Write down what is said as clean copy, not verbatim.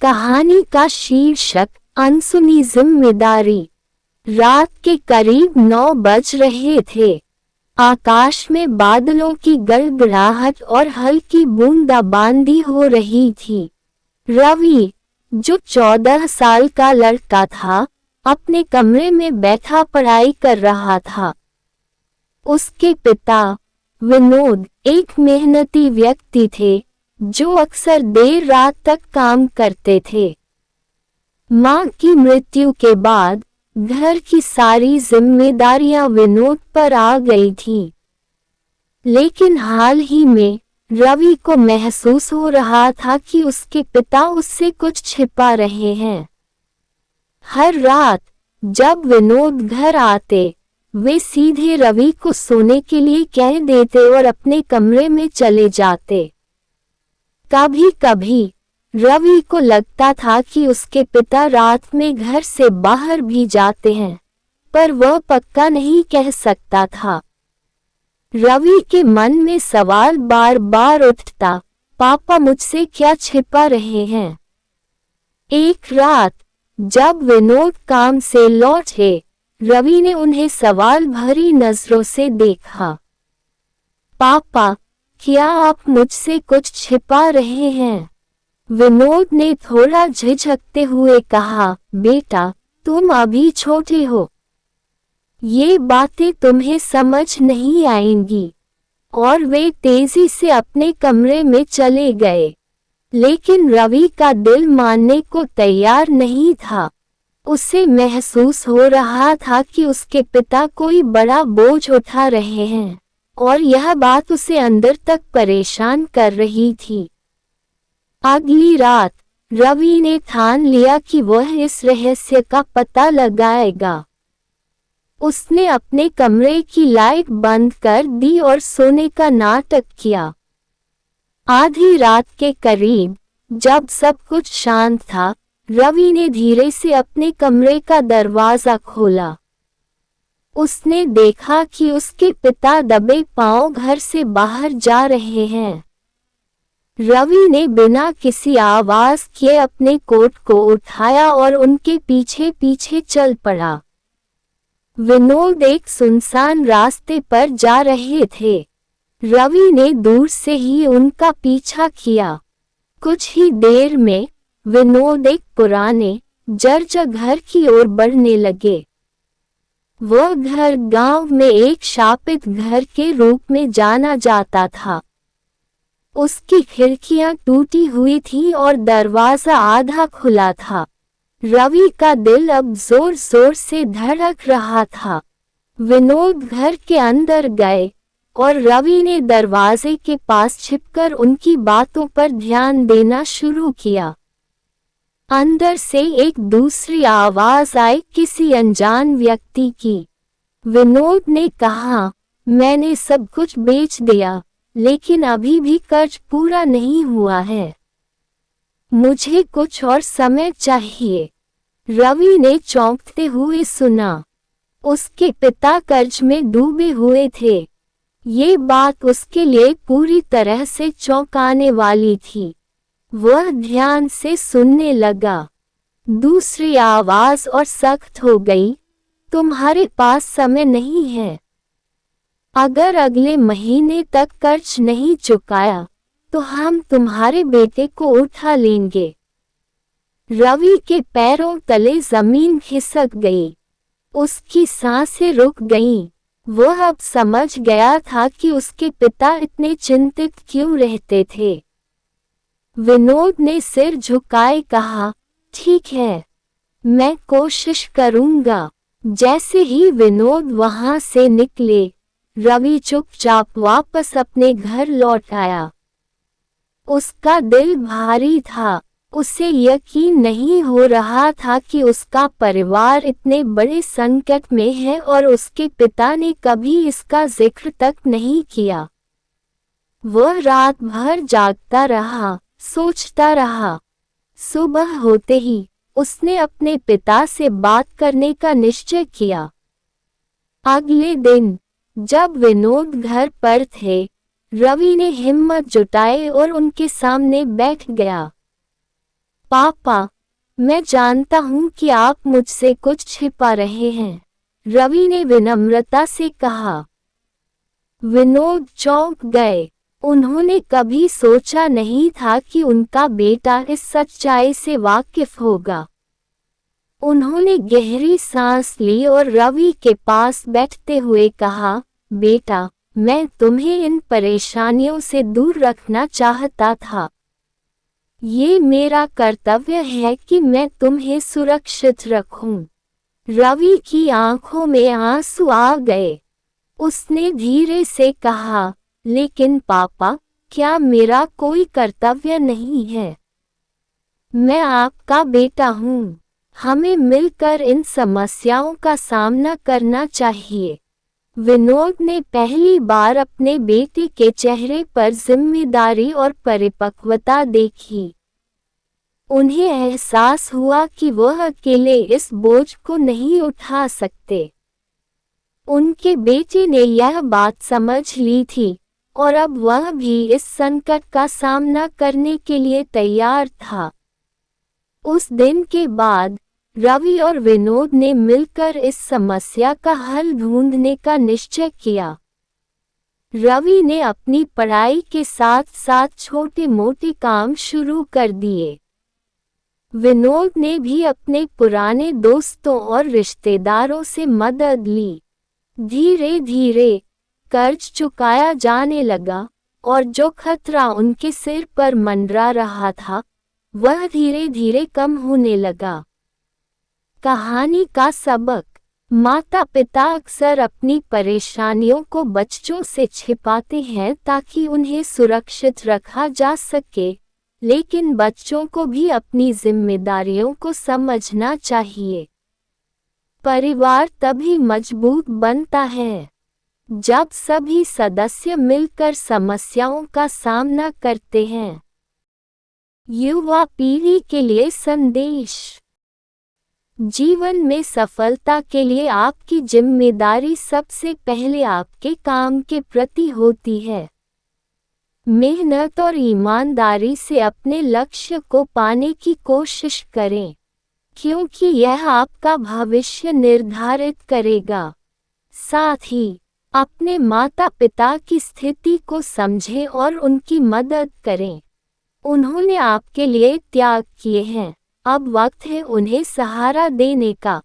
कहानी का शीर्षक अनसुनी जिम्मेदारी। रात के करीब 9 बज रहे थे। आकाश में बादलों की गड़गड़ाहट और हल्की बूंदाबांदी हो रही थी। रवि, जो 14 साल का लड़का था, अपने कमरे में बैठा पढ़ाई कर रहा था। उसके पिता विनोद एक मेहनती व्यक्ति थे जो अक्सर देर रात तक काम करते थे। मां की मृत्यु के बाद घर की सारी जिम्मेदारियां विनोद पर आ गई थीं। लेकिन हाल ही में रवि को महसूस हो रहा था कि उसके पिता उससे कुछ छिपा रहे हैं। हर रात जब विनोद घर आते, वे सीधे रवि को सोने के लिए कह देते और अपने कमरे में चले जाते। कभी कभी रवि को लगता था कि उसके पिता रात में घर से बाहर भी जाते हैं, पर वह पक्का नहीं कह सकता था। रवि के मन में सवाल बार बार उठता, पापा मुझसे क्या छिपा रहे हैं? एक रात जब विनोद काम से लौटे, रवि ने उन्हें सवाल भरी नजरों से देखा। पापा, क्या आप मुझसे कुछ छिपा रहे हैं? विनोद ने थोड़ा झिझकते हुए कहा, बेटा, तुम अभी छोटे हो। ये बातें तुम्हें समझ नहीं आएंगी। और वे तेजी से अपने कमरे में चले गए। लेकिन रवि का दिल मानने को तैयार नहीं था। उसे महसूस हो रहा था कि उसके पिता कोई बड़ा बोझ उठा रहे हैं, और यह बात उसे अंदर तक परेशान कर रही थी। अगली रात रवि ने ठान लिया कि वह इस रहस्य का पता लगाएगा। उसने अपने कमरे की लाइट बंद कर दी और सोने का नाटक किया। आधी रात के करीब जब सब कुछ शांत था, रवि ने धीरे से अपने कमरे का दरवाजा खोला। उसने देखा कि उसके पिता दबे पांव घर से बाहर जा रहे हैं। रवि ने बिना किसी आवाज किए अपने कोट को उठाया और उनके पीछे पीछे चल पड़ा। विनोद एक सुनसान रास्ते पर जा रहे थे। रवि ने दूर से ही उनका पीछा किया। कुछ ही देर में विनोद एक पुराने जर्जर घर की ओर बढ़ने लगे। वह घर गांव में एक शापित घर के रूप में जाना जाता था। उसकी खिड़कियां टूटी हुई थीं और दरवाजा आधा खुला था। रवि का दिल अब जोर जोर से धड़क रहा था। विनोद घर के अंदर गए और रवि ने दरवाजे के पास छिपकर उनकी बातों पर ध्यान देना शुरू किया। अंदर से एक दूसरी आवाज आई, किसी अनजान व्यक्ति की। विनोद ने कहा, मैंने सब कुछ बेच दिया, लेकिन अभी भी कर्ज पूरा नहीं हुआ है। मुझे कुछ और समय चाहिए। रवि ने चौंकते हुए सुना। उसके पिता कर्ज में डूबे हुए थे। ये बात उसके लिए पूरी तरह से चौंकाने वाली थी। वह ध्यान से सुनने लगा। दूसरी आवाज और सख्त हो गई, तुम्हारे पास समय नहीं है। अगर अगले महीने तक कर्ज नहीं चुकाया, तो हम तुम्हारे बेटे को उठा लेंगे। रवि के पैरों तले जमीन खिसक गई। उसकी सांसें रुक गईं। वह अब समझ गया था कि उसके पिता इतने चिंतित क्यों रहते थे। विनोद ने सिर झुकाए कहा, ठीक है, मैं कोशिश करूंगा। जैसे ही विनोद वहां से निकले, रवि चुपचाप वापस अपने घर लौट आया। उसका दिल भारी था। उसे यकीन नहीं हो रहा था कि उसका परिवार इतने बड़े संकट में है और उसके पिता ने कभी इसका जिक्र तक नहीं किया। वह रात भर जागता रहा, सोचता रहा। सुबह होते ही उसने अपने पिता से बात करने का निश्चय किया। अगले दिन जब विनोद घर पर थे, रवि ने हिम्मत जुटाई और उनके सामने बैठ गया। पापा, मैं जानता हूँ कि आप मुझसे कुछ छिपा रहे हैं, रवि ने विनम्रता से कहा। विनोद चौंक गए। उन्होंने कभी सोचा नहीं था कि उनका बेटा इस सच्चाई से वाकिफ होगा। उन्होंने गहरी सांस ली और रवि के पास बैठते हुए कहा, बेटा, मैं तुम्हें इन परेशानियों से दूर रखना चाहता था। ये मेरा कर्तव्य है कि मैं तुम्हें सुरक्षित रखूं। रवि की आंखों में आंसू आ गए। उसने धीरे से कहा, लेकिन पापा, क्या मेरा कोई कर्तव्य नहीं है? मैं आपका बेटा हूँ। हमें मिलकर इन समस्याओं का सामना करना चाहिए। विनोद ने पहली बार अपने बेटे के चेहरे पर जिम्मेदारी और परिपक्वता देखी। उन्हें एहसास हुआ कि वह अकेले इस बोझ को नहीं उठा सकते। उनके बेटे ने यह बात समझ ली थी और अब वह भी इस संकट का सामना करने के लिए तैयार था। उस दिन के बाद रवि और विनोद ने मिलकर इस समस्या का हल ढूंढने का निश्चय किया। रवि ने अपनी पढ़ाई के साथ साथ छोटे मोटे काम शुरू कर दिए। विनोद ने भी अपने पुराने दोस्तों और रिश्तेदारों से मदद ली। धीरे धीरे कर्ज चुकाया जाने लगा और जो खतरा उनके सिर पर मंडरा रहा था, वह धीरे धीरे कम होने लगा। कहानी का सबक: माता पिता अक्सर अपनी परेशानियों को बच्चों से छिपाते हैं ताकि उन्हें सुरक्षित रखा जा सके, लेकिन बच्चों को भी अपनी जिम्मेदारियों को समझना चाहिए। परिवार तभी मजबूत बनता है जब सभी सदस्य मिलकर समस्याओं का सामना करते हैं। युवा पीढ़ी के लिए संदेश: जीवन में सफलता के लिए आपकी जिम्मेदारी सबसे पहले आपके काम के प्रति होती है। मेहनत और ईमानदारी से अपने लक्ष्य को पाने की कोशिश करें, क्योंकि यह आपका भविष्य निर्धारित करेगा। साथ ही अपने माता पिता की स्थिति को समझें और उनकी मदद करें। उन्होंने आपके लिए त्याग किए हैं, अब वक्त है उन्हें सहारा देने का।